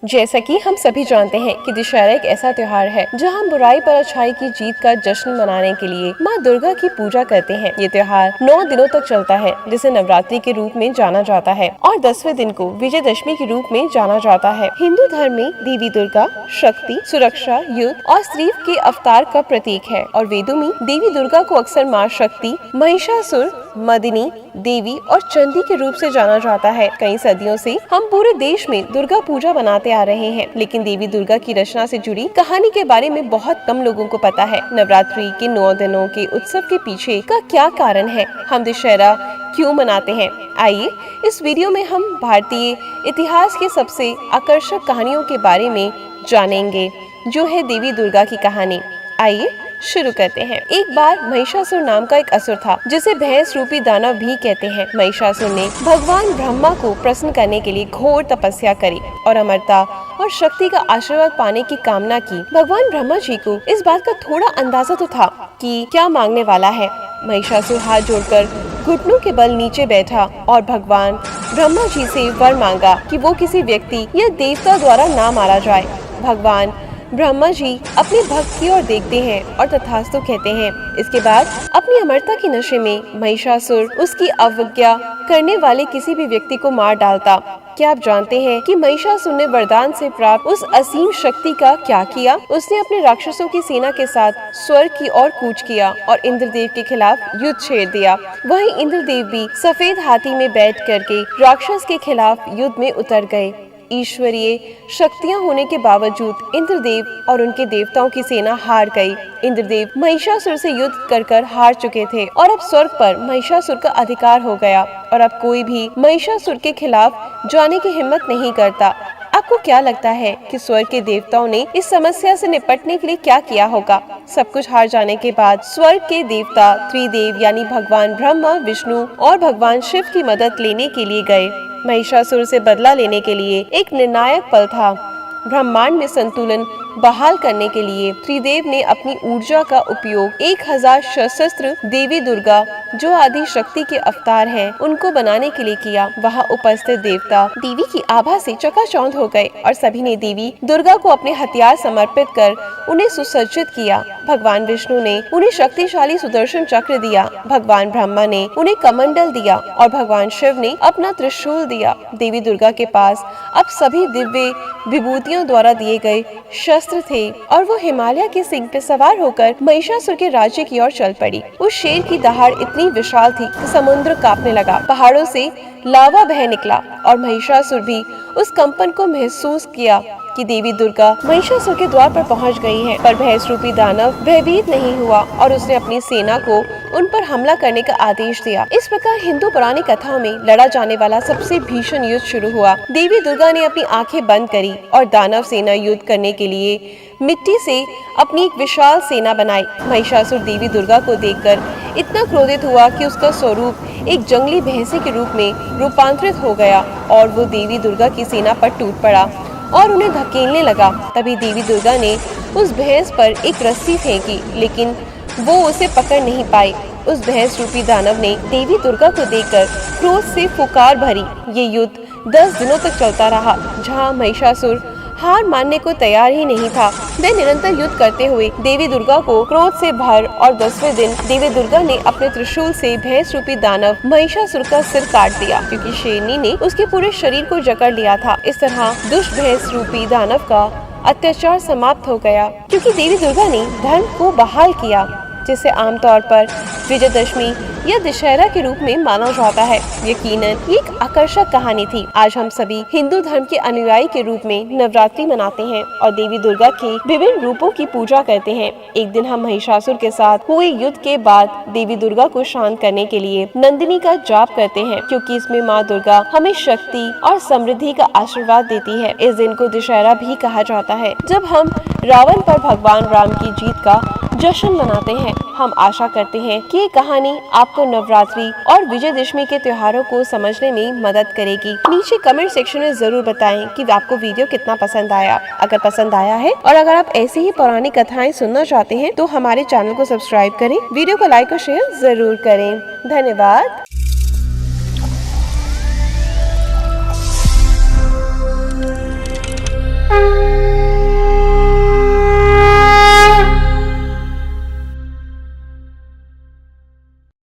जैसा कि हम सभी जानते हैं कि दशहरा एक ऐसा त्योहार है जहां हम बुराई पर अच्छाई की जीत का जश्न मनाने के लिए मां दुर्गा की पूजा करते हैं। ये त्योहार 9 दिनों तक चलता है, जिसे नवरात्रि के रूप में जाना जाता है और 10वें दिन को विजयदशमी के रूप में जाना जाता है। हिंदू धर्म में देवी दुर्गा शक्ति, सुरक्षा, युद्ध और स्त्री के अवतार का प्रतीक है और वेदों में देवी दुर्गा को अक्सर माँ शक्ति, महिषासुर मदिनी देवी और चंडी के रूप से जाना जाता है। कई सदियों से हम पूरे देश में दुर्गा पूजा मनाते आ रहे हैं, लेकिन देवी दुर्गा की रचना से जुड़ी कहानी के बारे में बहुत कम लोगों को पता है। नवरात्रि के 9 दिनों के उत्सव के पीछे का क्या कारण है, हम दशहरा क्यों मनाते हैं, आइए इस वीडियो में हम भारतीय इतिहास के सबसे आकर्षक कहानियों के बारे में जानेंगे, जो है देवी दुर्गा की कहानी। आइए शुरू करते हैं। एक बार महिषासुर नाम का एक असुर था, जिसे भैंस रूपी दानव भी कहते हैं। महिषासुर ने भगवान ब्रह्मा को प्रसन्न करने के लिए घोर तपस्या करी और अमरता और शक्ति का आशीर्वाद पाने की कामना की। भगवान ब्रह्मा जी को इस बात का थोड़ा अंदाजा तो था कि क्या मांगने वाला है। महिषासुर हाथ जोड़कर घुटनों के बल नीचे बैठा और भगवान ब्रह्मा जी से वर मांगा कि वो किसी व्यक्ति या देवता द्वारा ना मारा जाए। भगवान ब्रह्मा जी अपने भक्त की ओर देखते हैं और तथास्तु कहते हैं। इसके बाद अपनी अमरता के नशे में महिषासुर उसकी अवज्ञा करने वाले किसी भी व्यक्ति को मार डालता। क्या आप जानते हैं कि महिषासुर ने वरदान से प्राप्त उस असीम शक्ति का क्या किया? उसने अपने राक्षसों की सेना के साथ स्वर्ग की ओर कूच किया और इंद्रदेव के खिलाफ युद्ध छेड़ दिया। वहीं इंद्रदेव भी सफेद हाथी में बैठ करके राक्षस के खिलाफ युद्ध में उतर गए। ईश्वरीय शक्तियां होने के बावजूद इंद्रदेव और उनके देवताओं की सेना हार गई। इंद्रदेव महिषासुर से युद्ध कर हार चुके थे और अब स्वर्ग पर महिषासुर का अधिकार हो गया और अब कोई भी महिषासुर के खिलाफ जाने की हिम्मत नहीं करता। आपको क्या लगता है कि स्वर्ग के देवताओं ने इस समस्या से निपटने के लिए क्या किया होगा? सब कुछ हार जाने के बाद स्वर्ग के देवता त्रिदेव यानी भगवान ब्रह्मा, विष्णु और भगवान शिव की मदद लेने के लिए गए। महिषासुर से बदला लेने के लिए एक निर्णायक पल था। ब्रह्मांड में संतुलन बहाल करने के लिए त्रिदेव ने अपनी ऊर्जा का उपयोग 1000 सशस्त्र देवी दुर्गा, जो आदि शक्ति के अवतार हैं, उनको बनाने के लिए किया। वहाँ उपस्थित देवता देवी की आभा से चकाचौंध हो गए और सभी ने देवी दुर्गा को अपने हथियार समर्पित कर उन्हें सुसज्जित किया। भगवान विष्णु ने उन्हें शक्तिशाली सुदर्शन चक्र दिया, भगवान ब्रह्मा ने उन्हें कमंडल दिया और भगवान शिव ने अपना त्रिशूल दिया। देवी दुर्गा के पास अब सभी दिव्य विभूतियों द्वारा दिए गए शस्त्र थे और वो हिमालय के सिंह पे सवार होकर महिषासुर के राज्य की ओर चल पड़ी। उस शेर की दहाड़ इतनी विशाल थी कि समुद्र कांपने लगा, पहाड़ों से लावा बह निकला और महिषासुर भी उस कंपन को महसूस किया कि देवी दुर्गा महिषासुर के द्वार पर पहुंच गई है। पर भैंस रूपी दानव भयभीत नहीं हुआ और उसने अपनी सेना को उन पर हमला करने का आदेश दिया। इस प्रकार हिंदू पौराणिक कथाओं में लड़ा जाने वाला सबसे भीषण युद्ध शुरू हुआ। देवी दुर्गा ने अपनी आंखें बंद करी और दानव सेना युद्ध करने के लिए मिट्टी से अपनी एक विशाल सेना बनाई। महिषासुर देवी दुर्गा को देखकर इतना क्रोधित हुआ कि उसका स्वरूप एक जंगली भैंसे के रूप में रूपांतरित हो गया और वो देवी दुर्गा की सेना पर टूट पड़ा और उन्हें धकेलने लगा। तभी देवी दुर्गा ने उस भैंस पर एक रस्सी फेंकी, लेकिन वो उसे पकड़ नहीं पाई। उस भैंस रूपी दानव ने देवी दुर्गा को देखकर क्रोध से फुकार भरी। ये युद्ध 10 दिनों तक चलता रहा, जहाँ महिषासुर हार मानने को तैयार ही नहीं था। वे निरंतर युद्ध करते हुए देवी दुर्गा को क्रोध से भर और 10वें दिन देवी दुर्गा ने अपने त्रिशूल से भैंस रूपी दानव महिषासुर का सिर काट दिया, क्योंकि शेरनी ने उसके पूरे शरीर को जकड़ लिया था। इस तरह दुष्ट भैंस रूपी दानव का अत्याचार समाप्त हो गया, क्योंकि देवी दुर्गा ने धर्म को बहाल किया, जिसे आमतौर पर विजयदशमी या दशहरा के रूप में माना जाता है। यकीनन ये एक आकर्षक कहानी थी। आज हम सभी हिंदू धर्म के अनुयायी के रूप में नवरात्रि मनाते हैं और देवी दुर्गा के विभिन्न रूपों की पूजा करते हैं। एक दिन हम महिषासुर के साथ हुए युद्ध के बाद देवी दुर्गा को शांत करने के लिए नंदिनी का जाप करते हैं, क्योंकि इसमें माँ दुर्गा हमें शक्ति और समृद्धि का आशीर्वाद देती है। इस दिन को दशहरा भी कहा जाता है, जब हम रावण पर भगवान राम की जीत का जश्न मनाते हैं। हम आशा करते हैं कि ये कहानी आपको नवरात्रि और विजयदशमी के त्योहारों को समझने में मदद करेगी। नीचे कमेंट सेक्शन में जरूर बताएं कि आपको वीडियो कितना पसंद आया। अगर पसंद आया है और अगर आप ऐसी ही पौराणिक कथाएं सुनना चाहते हैं तो हमारे चैनल को सब्सक्राइब करें, वीडियो को लाइक और शेयर जरूर करें। धन्यवाद। है।